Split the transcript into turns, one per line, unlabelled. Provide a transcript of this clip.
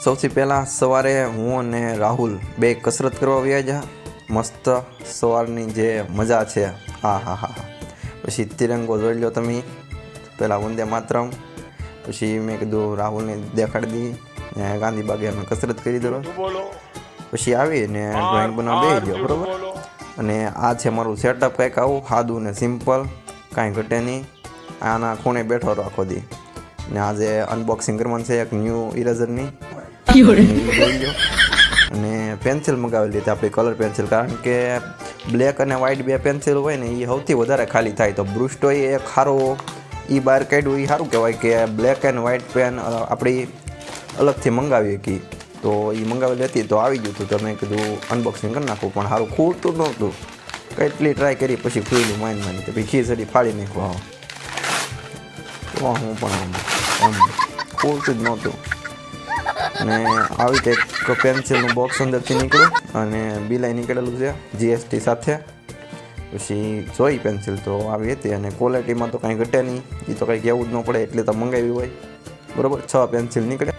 સૌથી પહેલાં સવારે હું અને રાહુલ બે કસરત કરવા વ્યા જા મસ્ત સવારની જે મજા છે હા હા હા હા. પછી તિરંગો જોઈ લો તમે, પહેલાં વંદે માતરમ, પછી મેં કીધું રાહુલને દેખાડી દી ને ગાંધી બાગે અમે કસરત કરી દો. પછી આવીને ડ્રોઈંગ બનાવવા બેસી ગયો બરાબર. અને આ છે મારું સેટઅપ કંઈક આવું સાદું ને સિમ્પલ, કાંઈ ઘટે નહીં. આના ખૂણે બેઠો રાખો દી ને આજે અનબોક્સિંગ કરવાનું છે એક ન્યૂ ઇરેઝરની જોઈ લો. અને પેન્સિલ મંગાવેલી હતી આપણી કલર પેન્સિલ, કારણ કે બ્લેક અને વ્હાઇટ બે પેન્સિલ હોય ને એ સૌથી વધારે ખાલી થાય. તો બ્રુસ્ટો એ સારો એ બહાર કાઢ્યું એ સારું કહેવાય કે બ્લેક એન્ડ વ્હાઇટ પેન આપણી અલગથી મંગાવી હતી. તો એ મંગાવેલી હતી તો આવી ગયું હતું. તો મેં કીધું અનબોક્સિંગ કરી નાખું, પણ સારું ખૂલતું નહોતું. કેટલી ટ્રાય કરી પછી ખુલ્લું માઇન્ડમાં તો પછી ખીચડી ફાડી નાખવા તો હું પણ આમ ખૂલતું જ નહોતું. અને આવી રીતે એક પેન્સિલનું બોક્સ અંદરથી નીકળ્યું અને બિલાઈ નીકળેલું છે GST સાથે. પછી જોઈ પેન્સિલ તો આવી હતી અને ક્વોલિટીમાં તો કાંઈ ઘટે નહીં, એ તો કંઈ કહેવું જ ન પડે એટલે તો મંગાવી હોય બરાબર. 6 પેન્સિલ નીકળે